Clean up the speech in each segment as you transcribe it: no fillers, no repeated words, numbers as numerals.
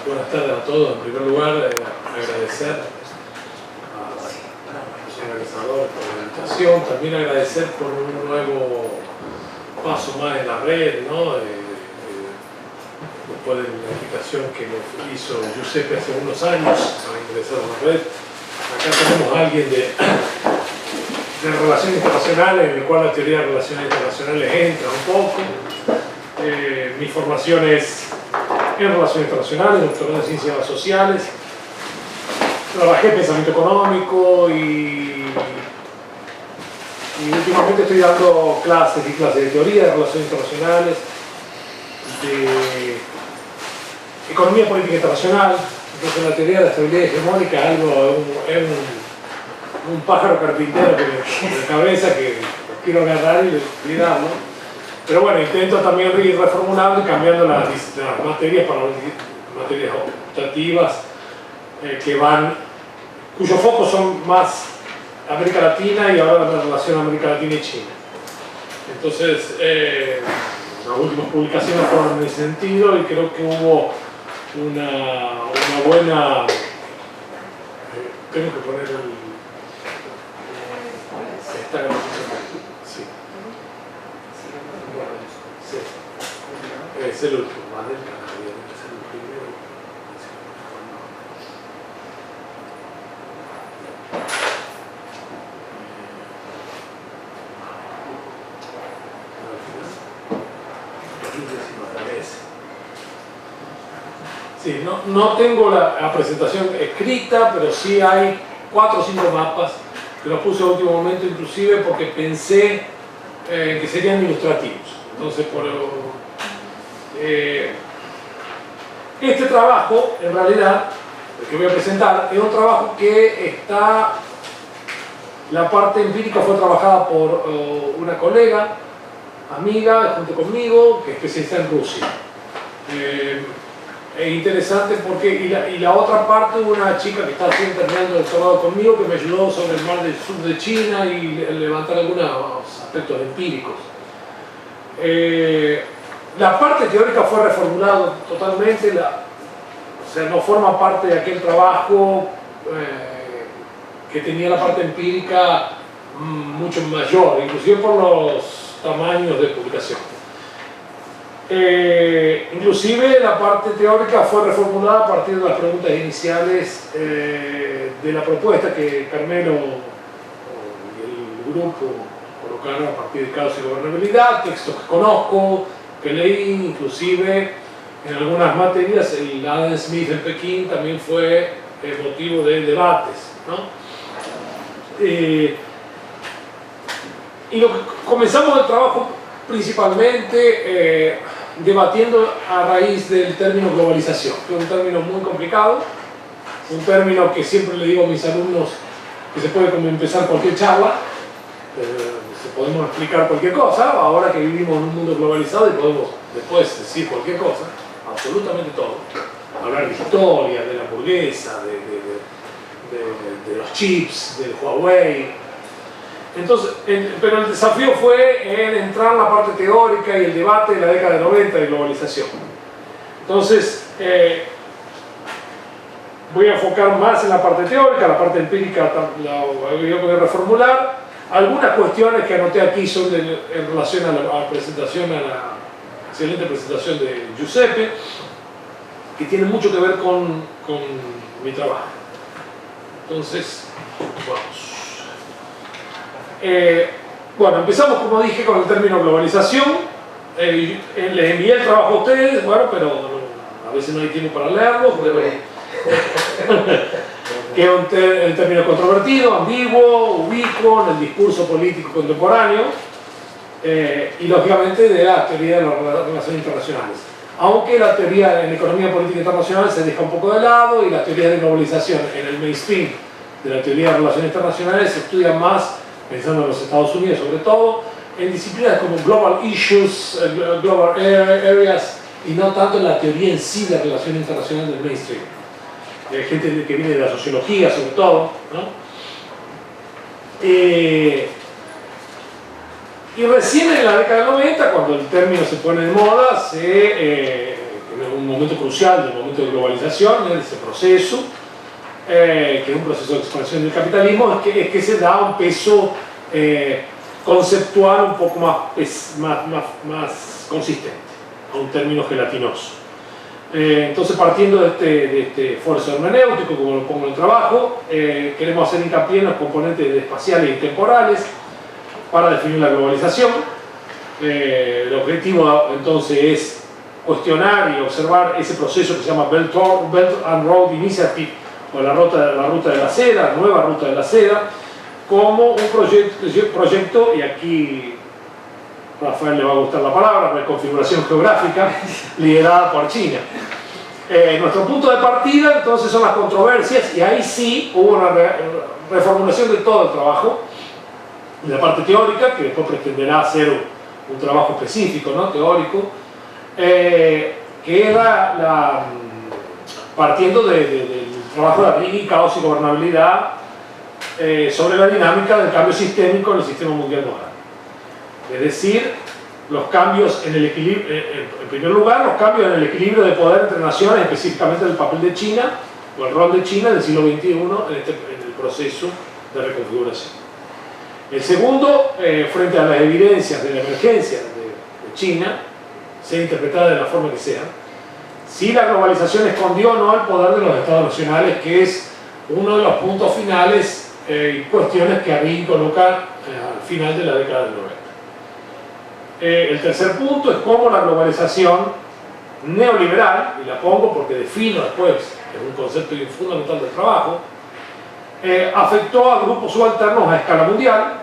Buenas tardes a todos. En primer lugar, agradecer al organizador por la invitación, también agradecer por un nuevo paso más en la red, ¿no? Después de la invitación que nos hizo Giuseppe hace unos años para ingresar a la red. Acá tenemos a alguien de relaciones internacionales, en el cual la teoría de relaciones internacionales entra un poco. Mi formación es en relaciones internacionales, doctorado en ciencias sociales. Trabajé en pensamiento económico y últimamente estoy dando clases de teoría de relaciones internacionales, de economía política internacional. Entonces la teoría de la estabilidad hegemónica es un pájaro carpintero que me en la cabeza que quiero agarrar y darlo. Pero bueno, intento también ir reformulando y cambiando las materias para materias optativas cuyos focos son más América Latina y ahora la relación América Latina y China. Entonces, las últimas publicaciones fueron en ese sentido y creo que hubo una buena... tengo que poner esta grabación. Sí. Sí. Es el último, ¿vale? Es el primero. Sí, no tengo la presentación escrita, pero sí hay 4 o 5 mapas que los puse a último momento, inclusive porque pensé que serían ilustrativos. Entonces, este trabajo, en realidad, el que voy a presentar, es un trabajo que la parte empírica fue trabajada por una colega, amiga, junto conmigo, que es especialista en Rusia. Es interesante porque, y la otra parte, una chica que está haciendo terminando el doctorado conmigo, que me ayudó sobre el mar del sur de China y levantar algunos aspectos empíricos. La parte teórica fue reformulada totalmente, o sea, no forma parte de aquel trabajo que tenía la parte empírica mucho mayor, inclusive por los tamaños de publicación. Inclusive la parte teórica fue reformulada a partir de las preguntas iniciales de la propuesta que Carmelo y el grupo colocaron a partir de caos y gobernabilidad, textos que conozco, que leí, inclusive en algunas materias el Adam Smith en Pekín también fue motivo de debates, ¿no? Y comenzamos el trabajo principalmente debatiendo a raíz del término globalización, que es un término muy complicado, un término que siempre le digo a mis alumnos que se puede como empezar cualquier charla, podemos explicar cualquier cosa, ahora que vivimos en un mundo globalizado y podemos después decir cualquier cosa, absolutamente todo, hablar de historia, de la hamburguesa, de los chips, del Huawei. Entonces, pero el desafío fue en entrar en la parte teórica y el debate de la década de 90 de globalización. Entonces, voy a enfocar más en la parte teórica, la parte empírica la voy a poder reformular. Algunas cuestiones que anoté aquí son en relación a la presentación, a la excelente presentación de Giuseppe, que tiene mucho que ver con mi trabajo. Entonces, vamos. Bueno, empezamos, como dije, con el término globalización. Les envié el trabajo a ustedes, bueno, pero a veces no hay tiempo para leerlo, que es un término controvertido, ambiguo, ubicuo en el discurso político contemporáneo y lógicamente de la teoría de las relaciones internacionales. Aunque la teoría en economía política internacional se deja un poco de lado y la teoría de globalización en el mainstream de la teoría de relaciones internacionales se estudia más, pensando en los Estados Unidos sobre todo, en disciplinas como global issues, global areas, y no tanto en la teoría en sí de la relación internacional del mainstream. Hay gente que viene de la sociología sobre todo, ¿no? Y recién en la década del 90, cuando el término se pone de moda, un momento crucial del momento de globalización, en ese proceso, que es un proceso de expansión del capitalismo, es que se da un peso conceptual un poco más consistente, a un término gelatinoso. Entonces, partiendo de este esfuerzo hermenéutico, como lo pongo en el trabajo, queremos hacer hincapié en los componentes espaciales y temporales para definir la globalización. El objetivo entonces es cuestionar y observar ese proceso que se llama Belt and Road Initiative, o la ruta de la seda, la nueva ruta de la seda, como un proyecto, y aquí a Rafael le va a gustar la palabra, reconfiguración geográfica, liderada por China. Nuestro punto de partida entonces son las controversias, y ahí sí hubo una reformulación de todo el trabajo, de la parte teórica, que después pretenderá hacer un trabajo específico, ¿no? Teórico, que era partiendo del trabajo de Arrighi, Caos y Gobernabilidad, sobre la dinámica del cambio sistémico en el sistema mundial moderno. Es decir, los cambios en el equilibrio, en primer lugar, los cambios en el equilibrio de poder entre naciones, específicamente el papel de China, o el rol de China en el siglo XXI en el proceso de reconfiguración. El segundo, frente a las evidencias de la emergencia de China, sea interpretada de la forma que sea, si la globalización escondió o no el poder de los estados nacionales, que es uno de los puntos finales y cuestiones que Arrighi coloca al final de la década del 90. El tercer punto es cómo la globalización neoliberal, y la pongo porque defino después, es un concepto fundamental del trabajo, afectó a grupos subalternos a escala mundial.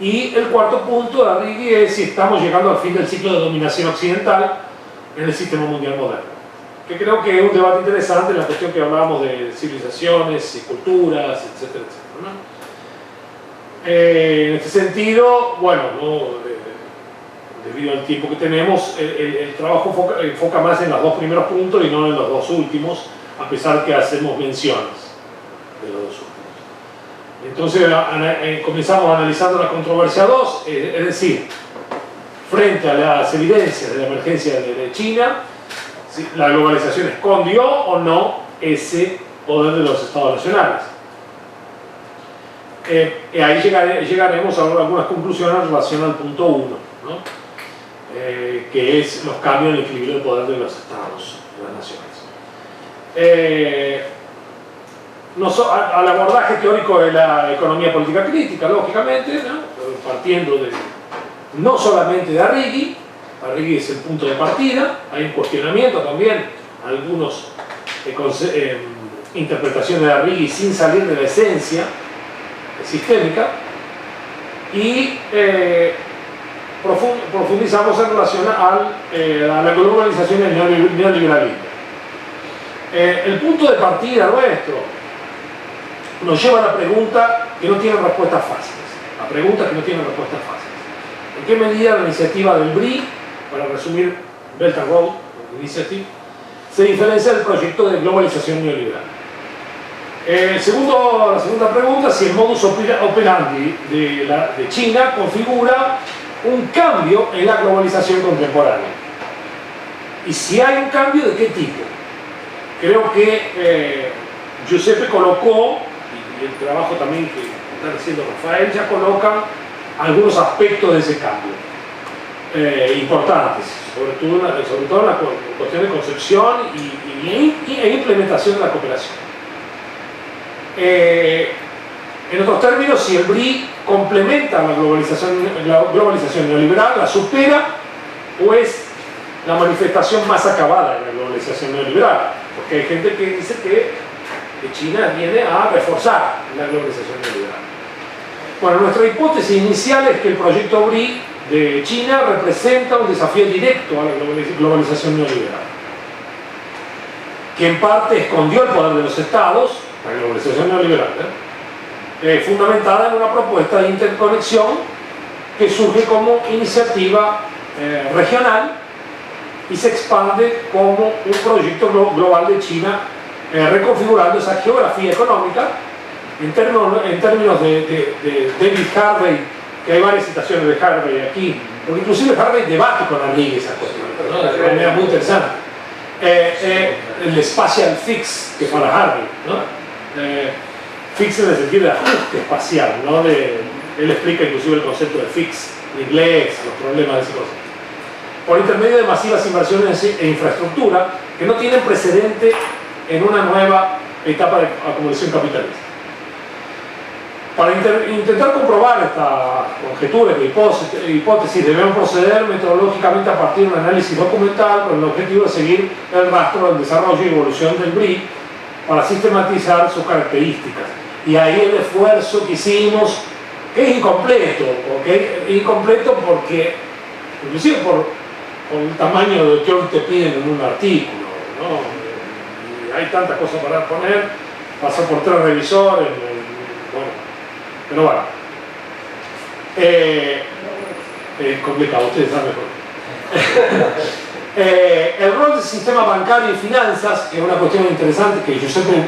Y el cuarto punto de Arrighi es si estamos llegando al fin del ciclo de dominación occidental en el sistema mundial moderno, que creo que es un debate interesante en la cuestión que hablábamos de civilizaciones y culturas, etcétera, etcétera, ¿no? En este sentido, bueno, debido al tiempo que tenemos, el trabajo enfoca más en los dos primeros puntos y no en los dos últimos, a pesar que hacemos menciones de los dos últimos. Entonces comenzamos analizando la controversia 2, es decir, frente a las evidencias de la emergencia de China, si la globalización escondió o no ese poder de los estados nacionales. Y ahí llegaremos a algunas conclusiones en relación al punto 1, ¿no? Que es los cambios en el equilibrio de poder de los estados, de las naciones. Al abordaje teórico de la economía política crítica, lógicamente, ¿no? Partiendo no solamente de Arrighi es el punto de partida, hay un cuestionamiento también, algunas interpretaciones de Arrighi sin salir de la esencia sistémica, y profundizamos en relación a la globalización y el neoliberalismo. El punto de partida nuestro nos lleva a la pregunta que no tiene respuestas fáciles, ¿en qué medida la iniciativa del BRI, para resumir Belt and Road Initiative, se diferencia del proyecto de globalización neoliberal? La segunda pregunta, si el modus operandi de China configura un cambio en la globalización contemporánea. Y si hay un cambio, ¿de qué tipo? Creo que Giuseppe colocó, y el trabajo también que está haciendo Rafael, ya coloca algunos aspectos de ese cambio importantes, sobre todo en la cuestión de concepción e implementación de la cooperación. En otros términos, si el BRI complementa la globalización neoliberal, la supera, o es la manifestación más acabada de la globalización neoliberal, porque hay gente que dice que China viene a reforzar la globalización neoliberal. Bueno, nuestra hipótesis inicial es que el proyecto BRI de China representa un desafío directo a la globalización neoliberal, que en parte escondió el poder de los estados, la globalización neoliberal, fundamentada en una propuesta de interconexión que surge como iniciativa regional y se expande como un proyecto global de China, reconfigurando esa geografía económica en términos de David Harvey, que hay varias citaciones de Harvey aquí, porque inclusive Harvey debate con Arrighi esas cuestiones. ¿no? De manera muy interesante. El Spatial Fix, que para Harvey, ¿no? Fix en el sentido de ajuste espacial, ¿no? Él explica inclusive el concepto de fix en inglés, los problemas de ese concepto. Por intermedio de masivas inversiones en infraestructura que no tienen precedente en una nueva etapa de acumulación capitalista. Para intentar comprobar estas conjeturas e hipótesis debemos proceder metodológicamente a partir de un análisis documental con el objetivo de seguir el rastro del desarrollo y evolución del BRIC para sistematizar sus características. Y ahí el esfuerzo que hicimos, que es incompleto porque inclusive por el tamaño de que hoy te piden en un artículo, ¿no? Y hay tantas cosas para poner, pasó por 3 revisores, bueno, pero bueno, complicado, ustedes saben mejor. El rol del sistema bancario y finanzas, que es una cuestión interesante que yo siempre,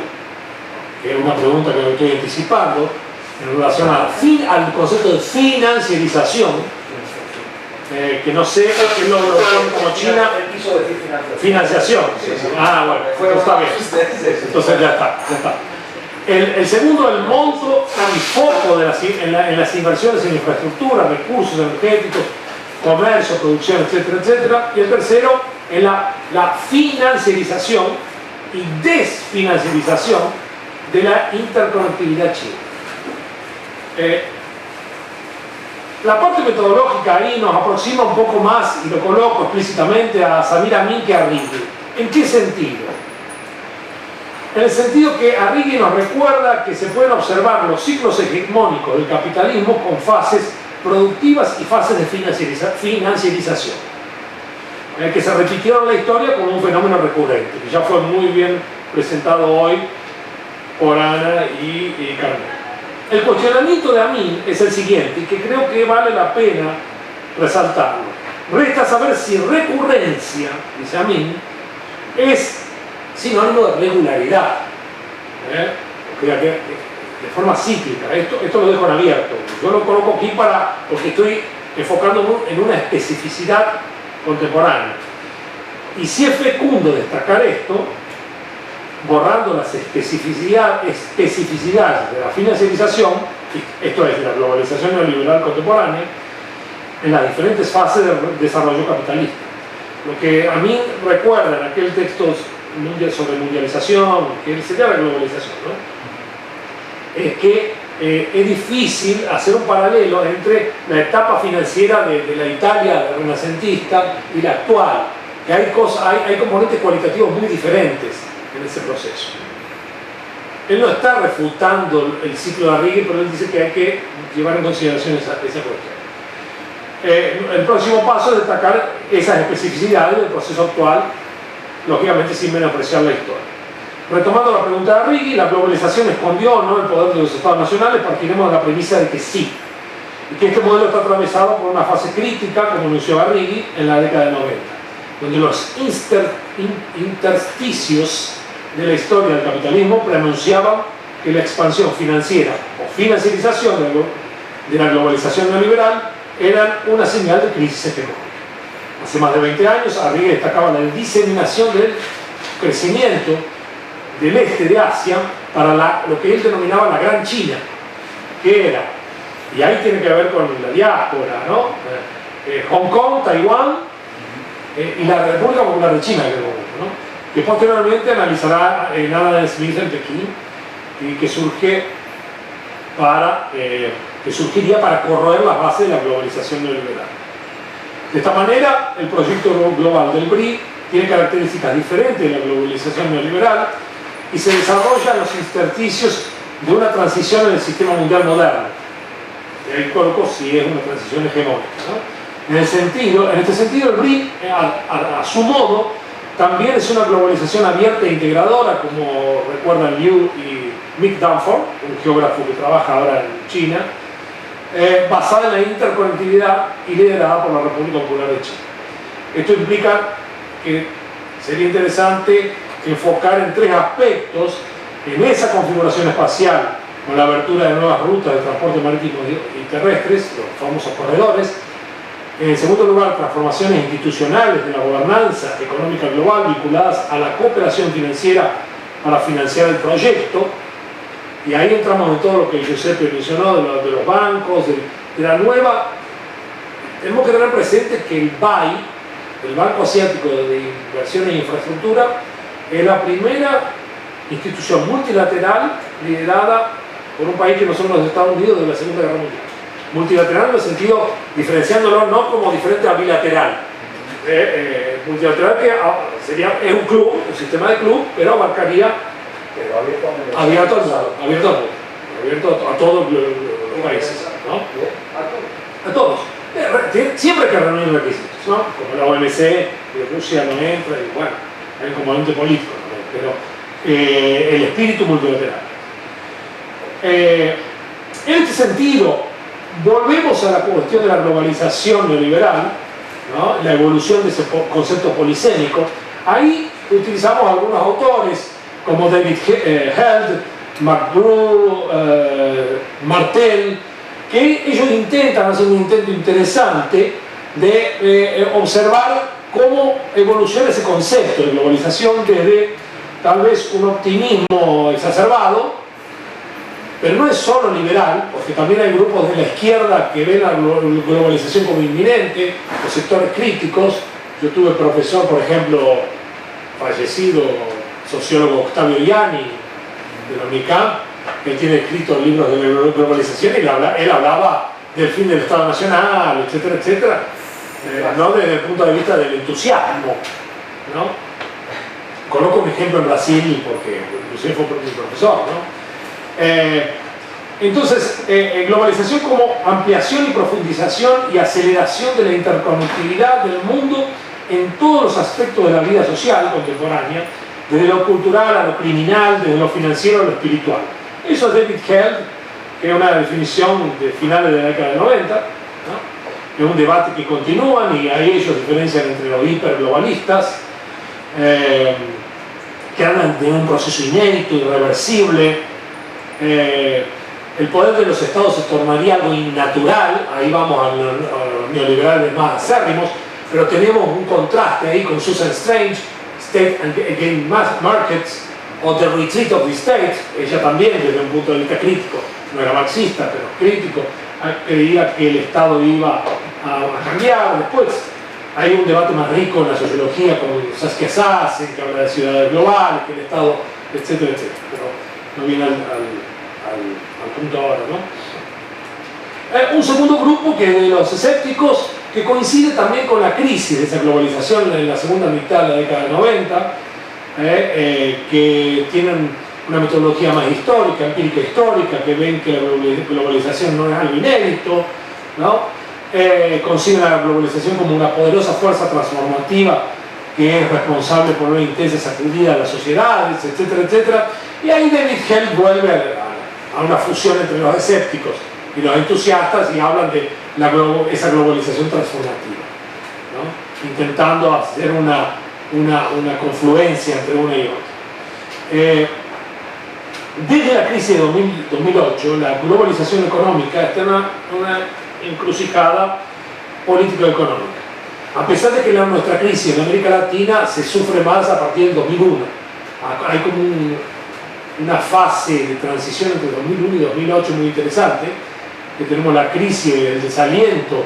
que es una pregunta que me estoy anticipando en relación al concepto de financiarización, que no sé qué lo ponen como China. Él quiso decir financiación. Sí. Ah, bueno, está bien. Entonces ya está. El segundo, el monto y foco en las inversiones en infraestructura, recursos energéticos, comercio, producción, etcétera, etcétera. Y el tercero, en la financiarización y desfinanciarización de la interconectividad china. La parte metodológica ahí nos aproxima un poco más, y lo coloco explícitamente, a Samir Amin que a Arrighi. ¿En qué sentido? En el sentido que Arrighi nos recuerda que se pueden observar los ciclos hegemónicos del capitalismo con fases productivas y fases de financiarización, que se repitieron en la historia como un fenómeno recurrente, que ya fue muy bien presentado hoy por Ana y Carmen. El cuestionamiento de Amin es el siguiente, que creo que vale la pena resaltarlo. Resta saber si recurrencia, dice Amin, es sinónimo de regularidad, de forma cíclica. Esto lo dejo en abierto. Yo lo coloco aquí porque estoy enfocando en una especificidad contemporánea. Y si es fecundo destacar esto, borrando las especificidades de la financiarización, esto es, de la globalización neoliberal contemporánea, en las diferentes fases de desarrollo capitalista. Lo que a mí recuerda en aquel texto sobre mundialización, que sería la globalización, ¿no? Es que es difícil hacer un paralelo entre la etapa financiera de la Italia renacentista y la actual, que hay componentes cualitativos muy diferentes en ese proceso. Él no está refutando el ciclo de Arrighi, pero él dice que hay que llevar en consideración esa cuestión. El próximo paso es destacar esas especificidades del proceso actual, lógicamente sin menospreciar la historia. Retomando la pregunta de Arrighi, ¿la globalización escondió o no el poder de los estados nacionales? Partiremos de la premisa de que sí, y que este modelo está atravesado por una fase crítica, como anunció Arrighi, en la década de 90, donde los intersticios de la historia del capitalismo preanunciaban que la expansión financiera o financiarización de la globalización neoliberal eran una señal de crisis económica. Hace más de 20 años, Arrighi destacaba la diseminación del crecimiento del este de Asia para lo que él denominaba la Gran China, que era, y ahí tiene que ver con la diáspora, ¿no? Hong Kong, Taiwán y la República Popular de China, ¿no? Que posteriormente analizará Adam Smith en Pekín y que surgiría para corroer las bases de la globalización neoliberal. De esta manera, el proyecto global del BRIC tiene características diferentes de la globalización neoliberal y se desarrolla en los intersticios de una transición en el sistema mundial moderno. Y ahí coloco si es una transición hegemónica, ¿no? En este sentido, el BRIC, a su modo, también es una globalización abierta e integradora, como recuerdan Liu y Mick Dunford, un geógrafo que trabaja ahora en China, basada en la interconectividad y liderada por la República Popular de China. Esto implica que sería interesante enfocar en 3 aspectos en esa configuración espacial, con la abertura de nuevas rutas de transporte marítimo y terrestres, los famosos corredores, En segundo lugar, transformaciones institucionales de la gobernanza económica global vinculadas a la cooperación financiera para financiar el proyecto. Y ahí entramos en todo lo que Giuseppe mencionó, de los bancos, de la nueva. Tenemos que tener presente que el BAI, el Banco Asiático de Inversiones e Infraestructura, es la primera institución multilateral liderada por un país que no son los Estados Unidos de la Segunda Guerra Mundial. Multilateral en el sentido, diferenciándolo no como diferente a bilateral. Multilateral que es un club, un sistema de club, pero abarcaría abierto al mundo, abierto a todos los países, ¿no? A todos. Siempre hay que reunir requisitos, ¿no? Como la OMC, Rusia no entra, y bueno, hay un componente político también, pero el espíritu multilateral. En este sentido, volvemos a la cuestión de la globalización neoliberal, ¿no? La evolución de ese concepto polisémico. Ahí utilizamos algunos autores como David Held, McGrew, Martel, que ellos hacer un intento interesante de observar cómo evoluciona ese concepto de globalización desde tal vez un optimismo exacerbado, pero no es solo liberal, porque también hay grupos de la izquierda que ven la globalización como inminente, los sectores críticos. Yo tuve profesor, por ejemplo, fallecido, sociólogo Octavio Ianni, de la UNICAP, que tiene escritos libros de globalización, y él hablaba del fin del Estado Nacional, etcétera, etcétera, no desde el punto de vista del entusiasmo, ¿no? Coloco un ejemplo en Brasil, porque inclusive fue mi profesor, ¿no? Entonces, globalización como ampliación y profundización y aceleración de la interconectividad del mundo en todos los aspectos de la vida social contemporánea, desde lo cultural a lo criminal, desde lo financiero a lo espiritual. Eso es David Held, que es una definición de finales de la década del 90, ¿no? Es un debate que continúan, y ahí ellos diferencian entre los hiperglobalistas, que hablan de un proceso inédito, irreversible. El poder de los estados se tornaría algo innatural. Ahí vamos a los neoliberales más acérrimos, pero tenemos un contraste ahí con Susan Strange, State Against Markets, o The Retreat of the State. Ella también, desde un punto de vista crítico, no era marxista, pero crítico, creía que el Estado iba a cambiar. Después hay un debate más rico en la sociología con Saskia Sassen, que habla de ciudades globales, que el Estado, etcétera, etcétera, pero no viene al punto ahora, ¿no? Un segundo grupo, que de los escépticos, que coincide también con la crisis de esa globalización en la segunda mitad de la década del 90, que tienen una metodología más histórica, empírica histórica, que ven que la globalización no es algo inédito, ¿no? Consideran la globalización como una poderosa fuerza transformativa que es responsable por una intensa sacudida a las sociedades, etcétera, etcétera. Y ahí David Held vuelve a una fusión entre los escépticos y los entusiastas, y hablan de esa globalización transformativa, ¿no? Intentando hacer una confluencia entre una y otra. Desde la crisis de 2008, la globalización económica está en una encrucijada político-económica. A pesar de que nuestra crisis en América Latina se sufre más a partir del 2001. Hay como una fase de transición entre 2001 y 2008 muy interesante, que tenemos la crisis del desaliento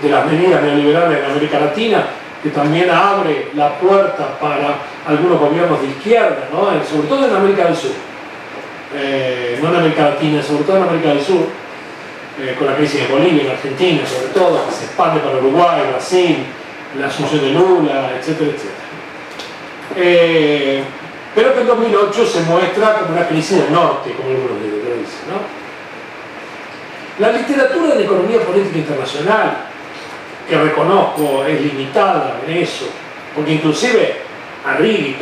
de las medidas neoliberales en América Latina, que también abre la puerta para algunos gobiernos de izquierda, ¿no? Sobre todo en América del Sur, no en América Latina, sobre todo en América del Sur, con la crisis de Bolivia, en Argentina sobre todo, que se expande para Uruguay, Brasil, la asunción de Lula, etcétera, etcétera. Pero que en 2008 se muestra como una crisis del norte, como algunos lo dicen, ¿no? La literatura de economía política internacional, que reconozco es limitada en eso, porque inclusive Arrighi,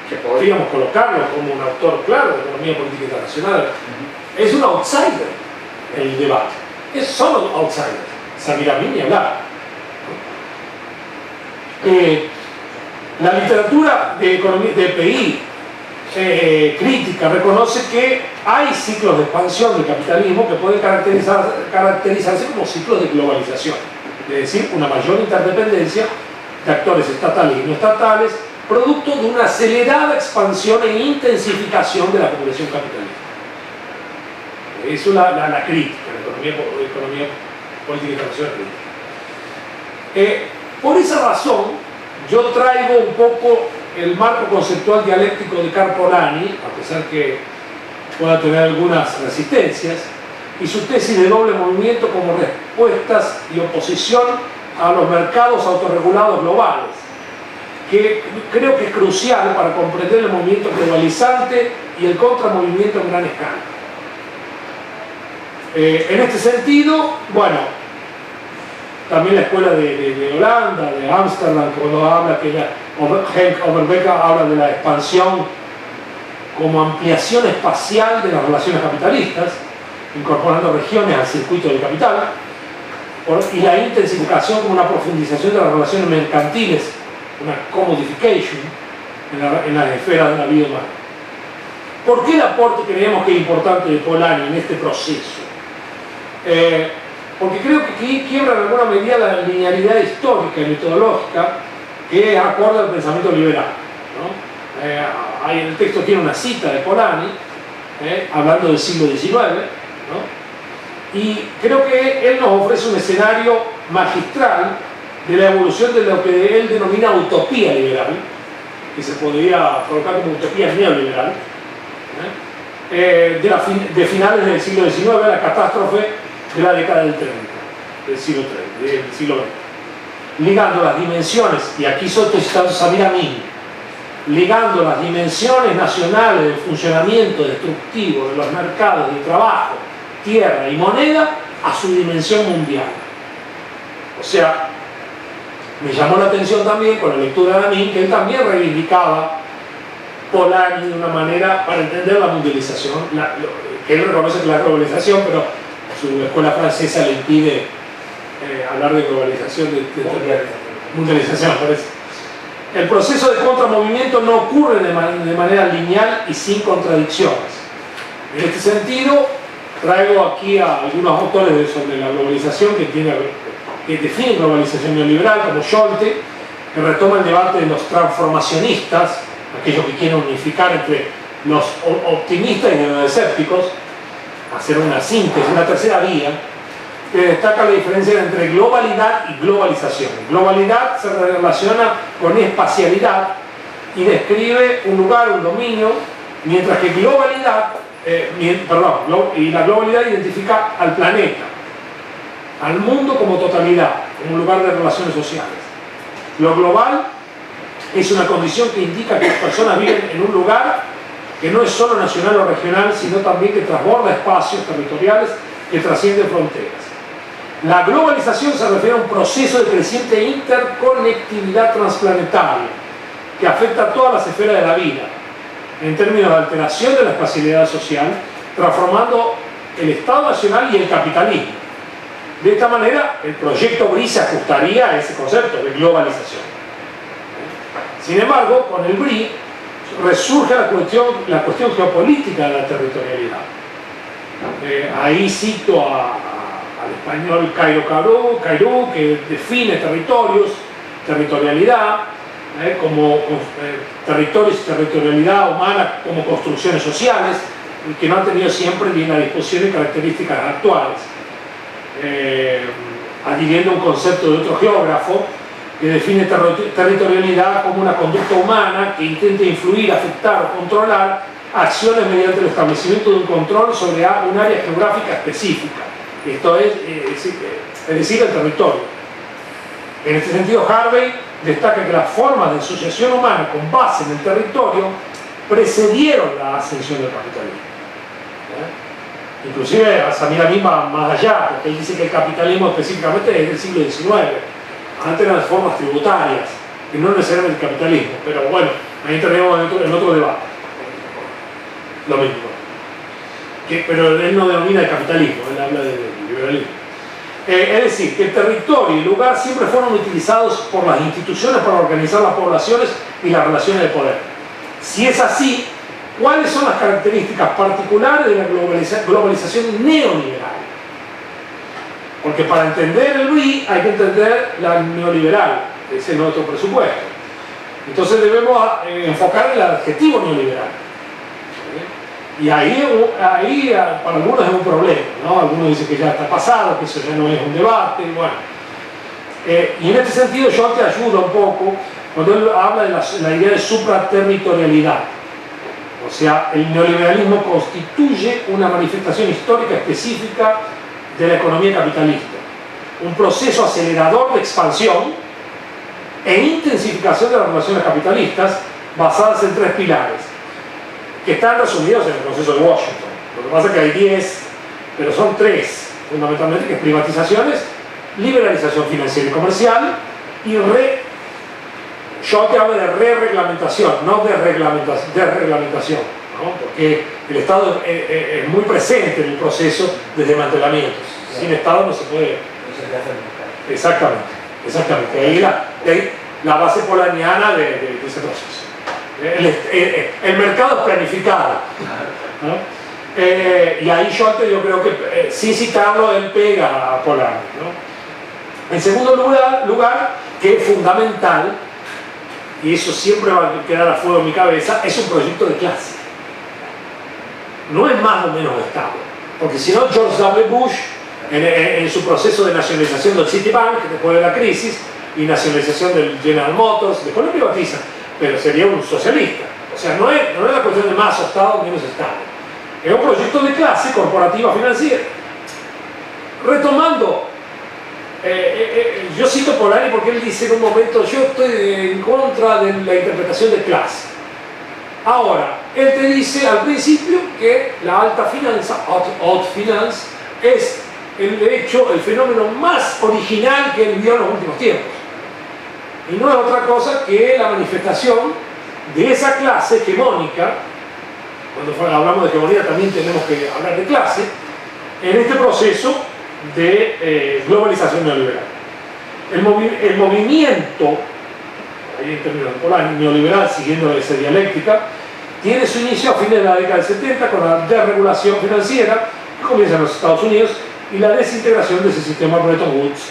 que podríamos colocarlo como un autor claro de economía política internacional, es un outsider en el debate. Es solo outsider. Samiramin ni hablar, ¿no? La literatura de economía de PI crítica reconoce que hay ciclos de expansión del capitalismo que pueden caracterizarse como ciclos de globalización, es decir, una mayor interdependencia de actores estatales y no estatales, producto de una acelerada expansión e intensificación de la acumulación capitalista. Eso es la crítica, la economía política internacional crítica. Por esa razón, yo traigo un poco el marco conceptual dialéctico de Karl Polanyi, a pesar que pueda tener algunas resistencias, y su tesis de doble movimiento como respuestas y oposición a los mercados autorregulados globales, que creo que es crucial para comprender el movimiento globalizante y el contramovimiento en gran escala. En este sentido, bueno, también la escuela de Holanda, de Ámsterdam, cuando habla que Henk Overbeek habla de la expansión como ampliación espacial de las relaciones capitalistas, incorporando regiones al circuito del capital, y la intensificación como una profundización de las relaciones mercantiles, una commodification en las esferas de la vida humana. ¿Por qué el aporte creemos que es importante de Polanyi en este proceso? Porque creo que aquí quiebra en alguna medida la linealidad histórica y metodológica que es acorde al pensamiento liberal, ¿no? Ahí el texto tiene una cita de Polanyi, hablando del siglo XIX, ¿no? Y creo que él nos ofrece un escenario magistral de la evolución de lo que él denomina utopía liberal, que se podría colocar como utopía neoliberal, de finales del siglo XIX, la catástrofe de la década del 30, del siglo XX, ligando las dimensiones, y aquí estoy citando Samir Amin, ligando las dimensiones nacionales del funcionamiento destructivo de los mercados de trabajo, tierra y moneda a su dimensión mundial. O sea, me llamó la atención también con la lectura de Amin que él también reivindicaba Polanyi de una manera para entender la mundialización, que él reconoce que la globalización, pero su escuela francesa le impide hablar de globalización, de mundialización, parece. El proceso de contramovimiento no ocurre de manera lineal y sin contradicciones. En este sentido, traigo aquí a algunos autores sobre la globalización que definen globalización neoliberal, como Scholte, que retoma el debate de los transformacionistas, aquellos que quieren unificar entre los optimistas y los escépticos, hacer una síntesis, una tercera vía, que destaca la diferencia entre globalidad y globalización. Globalidad se relaciona con espacialidad y describe un lugar, un dominio, mientras que la globalidad identifica al planeta, al mundo como totalidad, como un lugar de relaciones sociales. Lo global es una condición que indica que las personas viven en un lugar que no es solo nacional o regional, sino también que transborda espacios territoriales que trascienden fronteras. La globalización se refiere a un proceso de creciente interconectividad transplanetaria que afecta a todas las esferas de la vida, en términos de alteración de la espacialidad social, transformando el Estado nacional y el capitalismo. De esta manera, el proyecto BRI se ajustaría a ese concepto de globalización. Sin embargo, con el BRI resurge la cuestión geopolítica de la territorialidad. Ahí cito al español Cairo Cairó, que define territorios, territorialidad, como territorios y territorialidad humana como construcciones sociales, que no han tenido siempre ni la disposición y características actuales. Adhiriendo un concepto de otro geógrafo que define territorialidad como una conducta humana que intenta influir, afectar o controlar acciones mediante el establecimiento de un control sobre un área geográfica específica. Esto es decir, el territorio. En este sentido, Harvey destaca que las formas de asociación humana con base en el territorio precedieron la ascensión del capitalismo. Inclusive a Samir Amin va más allá, porque él dice que el capitalismo específicamente es del siglo XIX. Antes eran las formas tributarias, que no necesariamente el capitalismo, pero bueno, ahí entraremos en otro debate. Lo mismo. Pero él no denomina el capitalismo, él habla de liberalismo. Es decir, que el territorio y el lugar siempre fueron utilizados por las instituciones para organizar las poblaciones y las relaciones de poder. Si es así, ¿Cuáles son las características particulares de la globalización neoliberal? Porque para entender el BRI hay que entender la neoliberal, ese es nuestro presupuesto. Entonces debemos enfocar el adjetivo neoliberal. Y ahí para algunos es un problema, ¿no? Algunos dicen que ya está pasado, que eso ya no es un debate, bueno. Y en este sentido yo te ayudo un poco cuando él habla de la idea de supraterritorialidad. O sea, el neoliberalismo constituye una manifestación histórica específica de la economía capitalista. Un proceso acelerador de expansión e intensificación de las relaciones capitalistas basadas en 3 pilares, que están resumidos en el proceso de Washington. Lo que pasa es que hay 10, pero son 3, fundamentalmente, que es privatizaciones, liberalización financiera y comercial, y yo te hablo de re-reglamentación, no de reglamentación, ¿no? Porque el Estado es muy presente en el proceso de desmantelamientos. Sin Estado no se puede. Exactamente, exactamente. Ahí la base polaniana de ese proceso. El mercado es planificado, ¿no? Y ahí yo creo que sin citarlo él pega a Polanyi, ¿no? En segundo lugar, que es fundamental, y eso siempre va a quedar a fuego en mi cabeza, es un proyecto de clase. No es más o menos Estado, porque si no George W. Bush en su proceso de nacionalización del Citibank después de la crisis y nacionalización del General Motors, después lo privatiza, pero sería un socialista. O sea, no es la cuestión de más Estado o menos Estado, es un proyecto de clase corporativa financiera. Retomando, yo cito a Polanyi porque él dice en un momento: yo estoy en contra de la interpretación de clase. Ahora, él te dice al principio que la alta finanza, haute finance, es el fenómeno más original que él vio en los últimos tiempos. Y no es otra cosa que la manifestación de esa clase hegemónica. Cuando hablamos de hegemonía también tenemos que hablar de clase, en este proceso de globalización neoliberal. El movimiento, ahí en términos de Polanyi, neoliberal, siguiendo esa dialéctica, tiene su inicio a fines de la década del 70 con la desregulación financiera que comienza en los Estados Unidos y la desintegración de ese sistema Bretton Woods,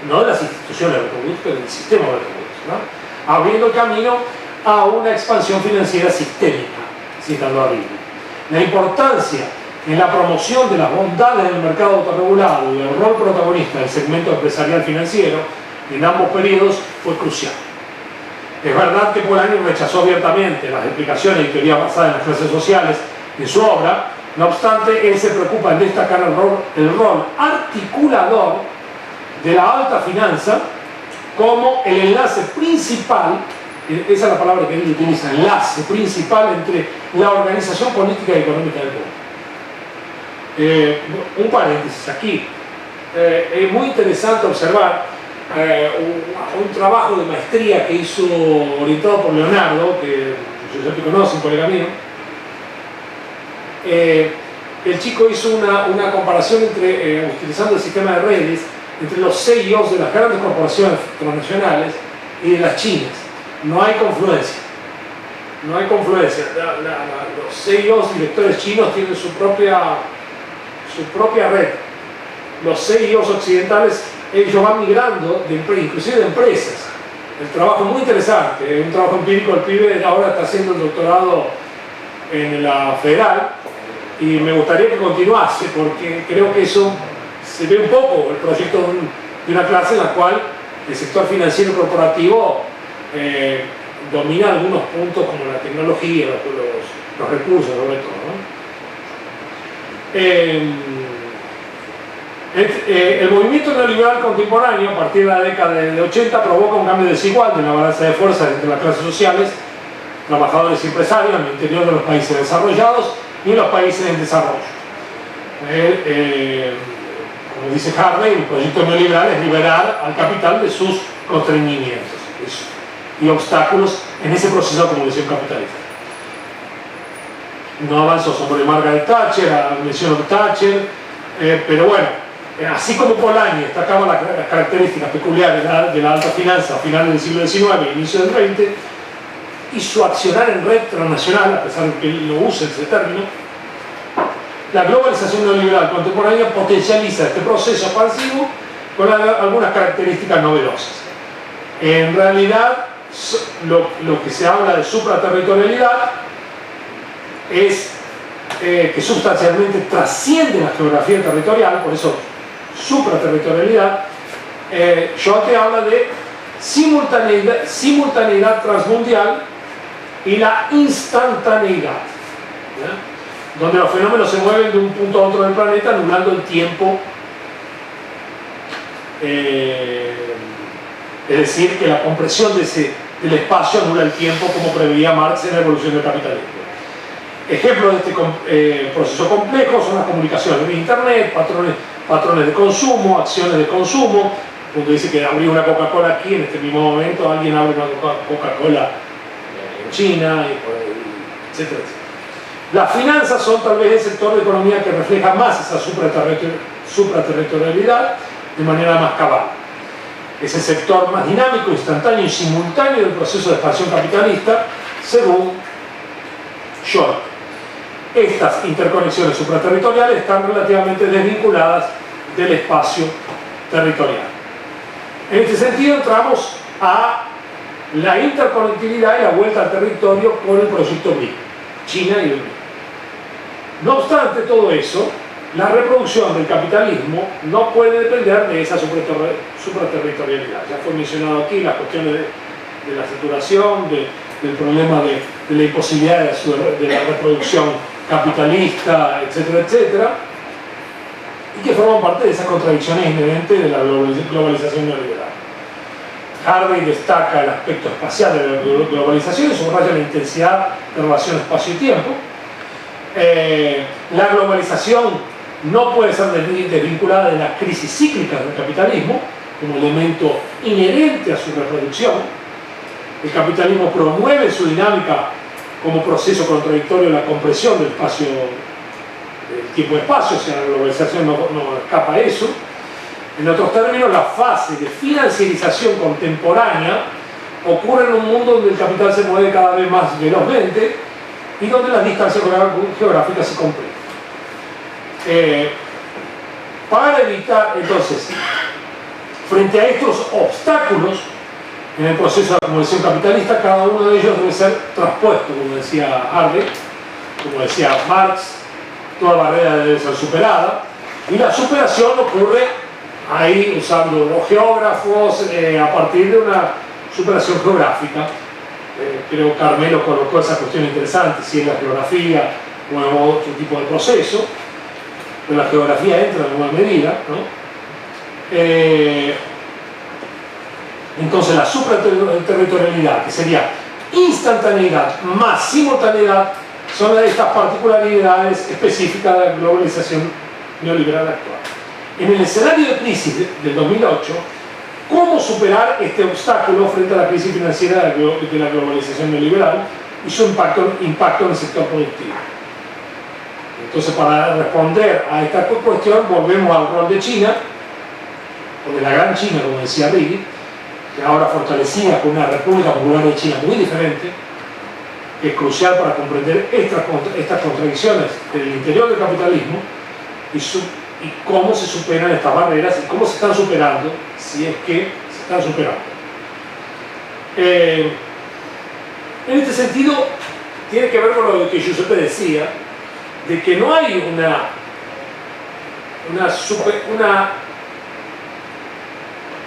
no de las instituciones de Bretton Woods, pero del sistema Bretton Woods, ¿no? Abriendo el camino a una expansión financiera sistémica, citando a Riley. La importancia en la promoción de las bondades del mercado autorregulado y el rol protagonista del segmento empresarial financiero en ambos periodos fue crucial. Es verdad que Polanyi rechazó abiertamente las explicaciones y teorías basadas en las clases sociales en su obra. No obstante, él se preocupa en destacar el rol articulador de la alta finanza como el enlace principal, esa es la palabra que él utiliza, enlace principal entre la organización política y económica del mundo. Un paréntesis aquí. Es muy interesante observar un trabajo de maestría que hizo orientado por Leonardo, que yo ya te conoce, un colega mío. El chico hizo una comparación utilizando el sistema de redes entre los CEOs de las grandes corporaciones transnacionales y de las chinas. No hay confluencia. No hay confluencia. Los CEOs, directores chinos, tienen su propia red. Los CEOs occidentales, ellos van migrando, inclusive de empresas. El trabajo es muy interesante, es un trabajo empírico. El pibe ahora está haciendo el doctorado en la Federal y me gustaría que continuase, porque creo que eso se ve un poco el proyecto de una clase en la cual el sector financiero corporativo domina algunos puntos como la tecnología, los recursos, sobre todo, ¿no? El movimiento neoliberal contemporáneo, a partir de la década de 80, provoca un cambio desigual de la balanza de fuerzas entre las clases sociales, trabajadores y empresarios, en el interior de los países desarrollados y en los países en desarrollo. Como dice Harvey, el proyecto neoliberal es liberar al capital de sus constreñimientos y obstáculos en ese proceso de acumulación capitalista. No avanzo sobre Margaret Thatcher, menciono Thatcher, pero bueno, así como Polanyi destacaba las características peculiares de la alta finanza a finales del siglo XIX e inicio del XX, y su accionar en red transnacional, a pesar de que él no use ese término, la globalización neoliberal contemporánea potencializa este proceso expansivo con algunas características novedosas. En realidad, lo que se habla de supraterritorialidad es que sustancialmente trasciende la geografía territorial, por eso supraterritorialidad. Scholte habla de simultaneidad transmundial y la instantaneidad, ¿ya? Donde los fenómenos se mueven de un punto a otro del planeta anulando el tiempo, es decir, que la compresión del espacio anula el tiempo, como preveía Marx en la evolución del capitalismo. Ejemplos de este proceso complejo son las comunicaciones de Internet, patrones de consumo, acciones de consumo. Cuando dice que abrir una Coca-Cola aquí, en este mismo momento alguien abre una Coca-Cola en China, etcétera, etcétera. Las finanzas son tal vez el sector de economía que refleja más esa supraterritorialidad de manera más cabal. Es el sector más dinámico, instantáneo y simultáneo del proceso de expansión capitalista, según Scholte. Estas interconexiones supraterritoriales están relativamente desvinculadas del espacio territorial. En este sentido entramos a la interconectividad y la vuelta al territorio con el proyecto BRIC, China y el BRIC. No obstante todo eso, la reproducción del capitalismo no puede depender de esa supraterritorialidad. Ya fue mencionado aquí las cuestiones de la saturación, del problema de la imposibilidad de la reproducción capitalista, etcétera, etcétera, y que forman parte de esas contradicciones inherentes de la globalización neoliberal. Harvey destaca el aspecto espacial de la globalización y subraya la intensidad de relación espacio y tiempo. La globalización no puede ser desvinculada de las crisis cíclicas del capitalismo como elemento inherente a su reproducción. El capitalismo promueve su dinámica como proceso contradictorio la compresión del espacio, del tiempo-espacio, o sea, la globalización no escapa a eso. En otros términos, la fase de financiarización contemporánea ocurre en un mundo donde el capital se mueve cada vez más velozmente y donde las distancias geográficas se comprimen. Para evitar, entonces, frente a estos obstáculos en el proceso de acumulación capitalista, cada uno de ellos debe ser traspuesto, como decía Harvey, como decía Marx, toda barrera debe ser superada, y la superación ocurre ahí, usando los geógrafos, a partir de una superación geográfica. Creo que Carmelo colocó esa cuestión interesante, si es la geografía o otro tipo de proceso, pero la geografía entra en alguna medida, ¿no? Entonces la supraterritorialidad, que sería instantaneidad más simultaneidad, son de estas particularidades específicas de la globalización neoliberal actual. En el escenario de crisis del 2008, ¿cómo superar este obstáculo frente a la crisis financiera de la globalización neoliberal y su impacto en el sector productivo? Entonces, para responder a esta cuestión, volvemos al rol de China, o de la Gran China, como decía Righi, que ahora fortalecida con una República Popular de China muy diferente, que es crucial para comprender estas contradicciones en el interior del capitalismo y cómo se superan estas barreras y cómo se están superando, si es que se están superando. En este sentido, tiene que ver con lo que Giuseppe decía, de que no hay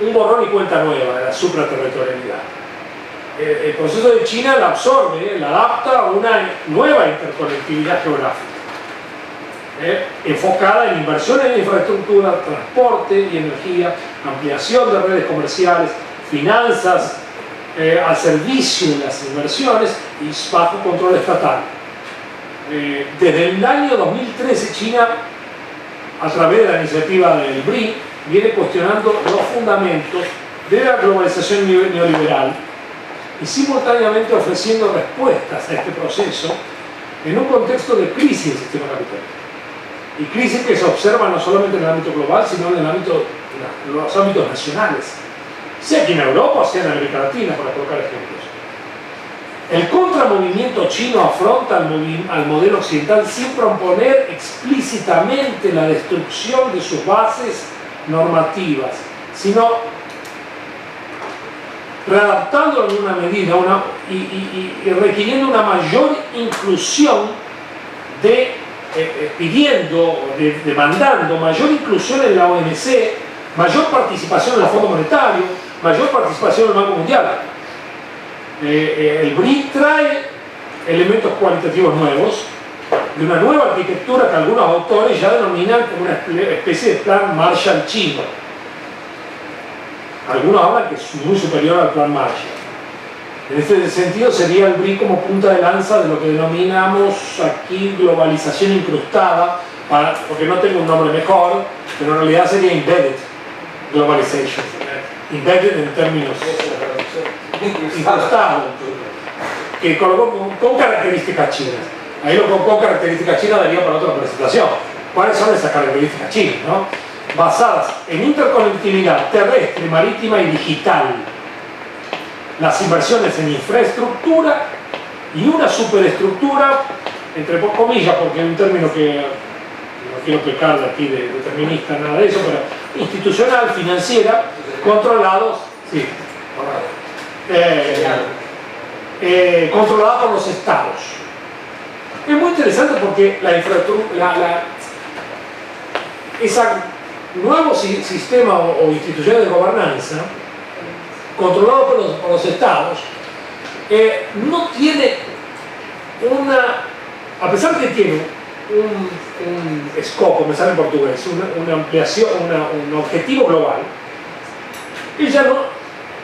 un borrón y cuenta nueva de la supraterritorialidad. El proceso de China la absorbe, la adapta a una nueva interconectividad geográfica, enfocada en inversiones en infraestructura, transporte y energía, ampliación de redes comerciales, finanzas al servicio de las inversiones y bajo control estatal. Desde el año 2013 China, a través de la iniciativa del BRIC, viene cuestionando los fundamentos de la globalización neoliberal y simultáneamente ofreciendo respuestas a este proceso en un contexto de crisis del sistema capitalista. Y crisis que se observa no solamente en el ámbito global, sino en los ámbitos nacionales, sea aquí en Europa o sea en América Latina, para colocar ejemplos. El contramovimiento chino afronta al modelo occidental sin proponer explícitamente la destrucción de sus bases normativas, sino readaptándolo en una medida y requiriendo una mayor inclusión demandando mayor inclusión en la OMC, mayor participación en el Fondo Monetario, mayor participación en el Banco Mundial. El BRIC trae elementos cualitativos nuevos, de una nueva arquitectura que algunos autores ya denominan como una especie de plan Marshall chino. Algunos hablan que es muy superior al plan Marshall. En este sentido sería el BRIC como punta de lanza de lo que denominamos aquí globalización incrustada, porque no tengo un nombre mejor, pero en realidad sería embedded globalization. Embedded en términos incrustado, que colocó con características chinas. Ahí lo con características chinas daría para otra presentación. ¿Cuáles son esas características chinas, no? Basadas en interconectividad terrestre, marítima y digital, las inversiones en infraestructura y una superestructura, entre comillas, porque es un término que no quiero pecar de aquí de determinista, nada de eso, pero institucional, financiera, controlados, sí, controlada por los estados. Es muy interesante porque la infraestructura, ese nuevo sistema o instituciones de gobernanza controlado por los estados no tiene a pesar que tiene un scope, me sale en portugués, una ampliación, un objetivo global, ella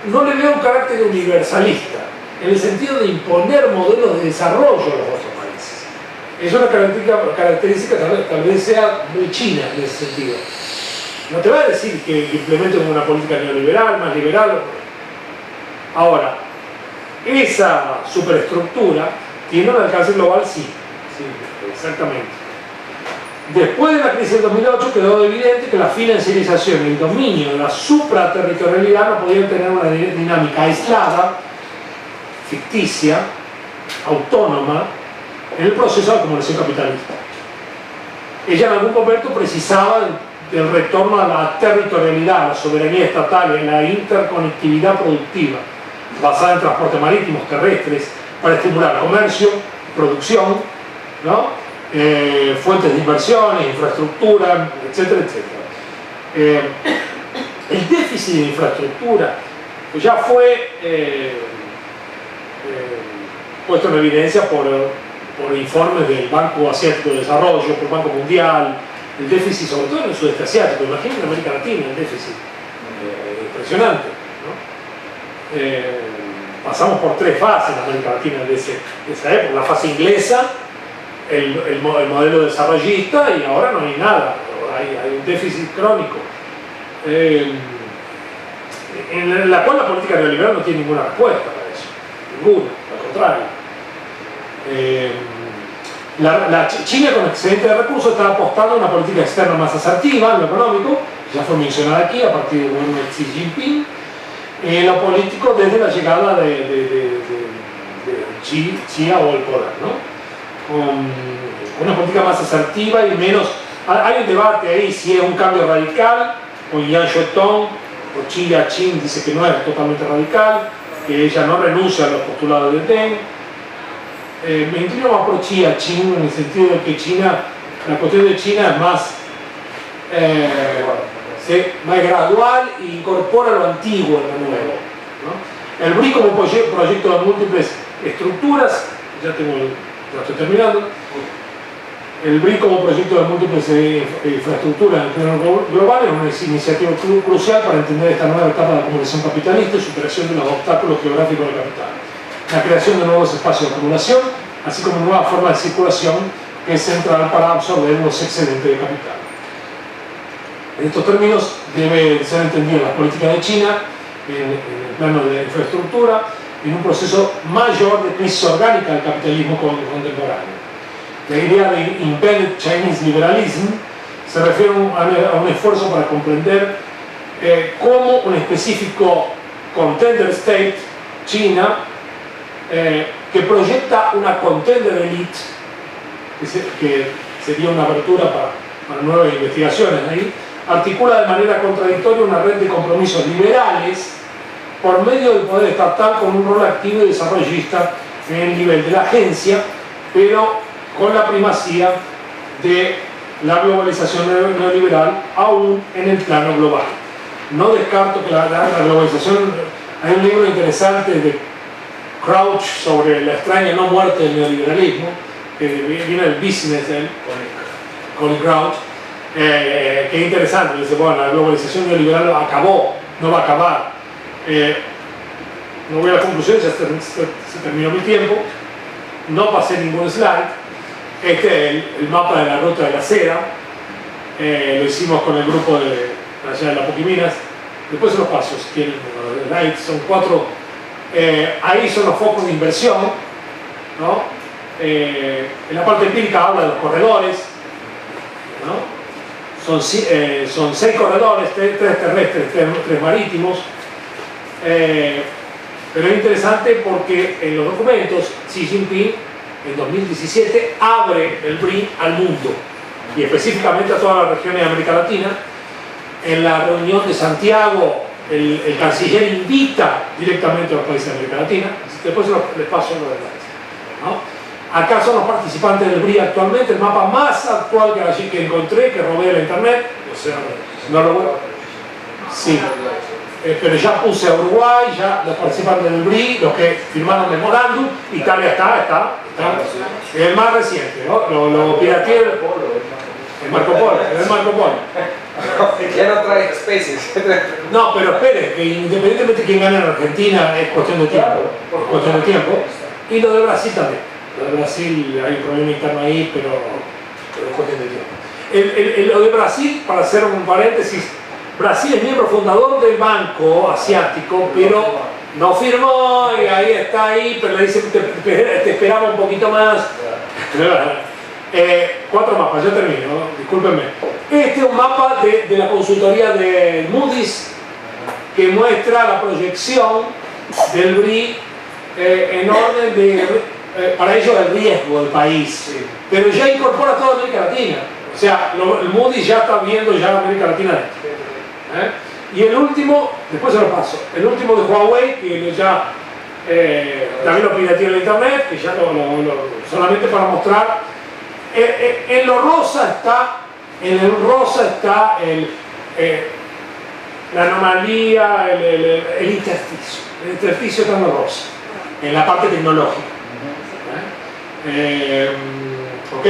no le ve un carácter universalista en el sentido de imponer modelos de desarrollo a los otros países. Es una característica tal vez sea muy china en ese sentido. No te va a decir que implementen una política neoliberal, más liberal. Ahora, esa superestructura tiene un alcance global, sí, exactamente. Después de la crisis del 2008 quedó evidente que la financiarización y el dominio de la supraterritorialidad no podían tener una dinámica aislada, ficticia, autónoma, en el proceso de acumulación capitalista. Ella en algún momento precisaba del retorno a la territorialidad, a la soberanía estatal, en la interconectividad productiva, basada en transportes marítimos, terrestres, para estimular comercio, producción, ¿no? Fuentes de inversiones, infraestructura, etcétera, etcétera. El déficit de infraestructura ya fue puesto en evidencia por informes del Banco Asiático de Desarrollo, por el Banco Mundial, el déficit sobre todo en el sudeste asiático, imagínense en América Latina el déficit, impresionante, ¿no? Pasamos por 3 fases en América Latina de esa época, la fase inglesa, el modelo desarrollista, y ahora no hay nada, hay un déficit crónico, en la cual la política neoliberal no tiene ninguna respuesta para eso, ninguna, al contrario. China, con excedente de recursos, está apostando a una política externa más asertiva en lo económico, ya fue mencionada aquí a partir del gobierno de Xi Jinping, en lo político desde la llegada de Xi al poder, ¿no? Con una política más asertiva y menos. Hay un debate ahí si es un cambio radical, con Yang Shuetong o Xi Jinping dice que no es totalmente radical, que ella no renuncia a los postulados de Deng. Me inclino más por Xi Jinping en el sentido de que China, la cuestión de China es más gradual e incorpora lo antiguo en lo nuevo, ¿no? El BRIC como proyecto de múltiples estructuras, ya estoy terminando. El BRIC como proyecto de múltiples infraestructuras en términos globales es una iniciativa crucial para entender esta nueva etapa de acumulación capitalista y superación de los obstáculos geográficos del capital. La creación de nuevos espacios de acumulación, así como nuevas formas de circulación, que es central para absorber los excedentes de capital. En estos términos debe ser entendida la política de China en el plano de infraestructura, en un proceso mayor de crisis orgánica del capitalismo contemporáneo. La idea de Embedded Chinese Liberalism se refiere a un esfuerzo para comprender cómo un específico contender state, China, que proyecta una contender elite, que sería una apertura para nuevas investigaciones ahí, articula de manera contradictoria una red de compromisos liberales por medio del poder estatal con un rol activo y desarrollista en el nivel de la agencia, pero con la primacía de la globalización neoliberal aún en el plano global. No descarto que la globalización... Hay un libro interesante de Crouch sobre la extraña no muerte del neoliberalismo, que viene del business de él, con Crouch, que es interesante. Dice, bueno, la globalización neoliberal acabó, no va a acabar. No voy a la conclusión, ya se terminó mi tiempo, no pasé ningún slide. Este es el mapa de la ruta de la seda, lo hicimos con el grupo de allá de la Poquiminas. Después los pasos, quieren, son 4, ahí son los focos de inversión, ¿no? En la parte empírica habla de los corredores, ¿no? Son 6 corredores, 3 terrestres, 3 marítimos, pero es interesante porque en los documentos Xi Jinping en 2017 abre el BRI al mundo y específicamente a todas las regiones de América Latina. En la reunión de Santiago el canciller invita directamente a los países de América Latina. Después les paso los detalles, ¿no? Acá son los participantes del BRI actualmente, el mapa más actual que encontré, que robé de la internet, o sea, no lo voy a... Sí. Pero ya puse a Uruguay, ya los participantes del BRI, los que firmaron memorándum. Italia está. Es el más reciente, ¿no? Lo pirateé, el Marco Polo, Ya no trae especies. No, pero espere, que independientemente de quién gane en Argentina es cuestión de tiempo. Y lo de Brasil también. Lo de Brasil hay un problema interno ahí, pero es cuestión de tiempo. Lo de Brasil, para hacer un paréntesis, Brasil es miembro fundador del Banco Asiático, pero no firmó y ahí está pero le dice te esperaba un poquito más. 4 mapas, ya termino, discúlpenme. Este es un mapa de la consultoría de Moody's que muestra la proyección del BRI en orden de, para ellos, el riesgo del país, pero ya incorpora toda América Latina. O sea, el Moody's ya está viendo ya América Latina. Y el último, después se lo paso, el último de Huawei, que ya también lo pirateé en la internet, que ya solamente para mostrar. En lo rosa está, la anomalía, el intersticio. El intersticio está en lo rosa, en la parte tecnológica. ¿Ok?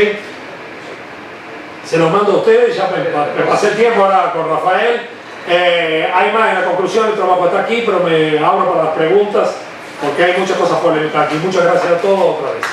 Se los mando a ustedes, ya me pasé el tiempo ahora con Rafael. Hay más en la conclusión, el trabajo está aquí, pero me abro para las preguntas porque hay muchas cosas polémicas aquí. Muchas gracias a todos otra vez.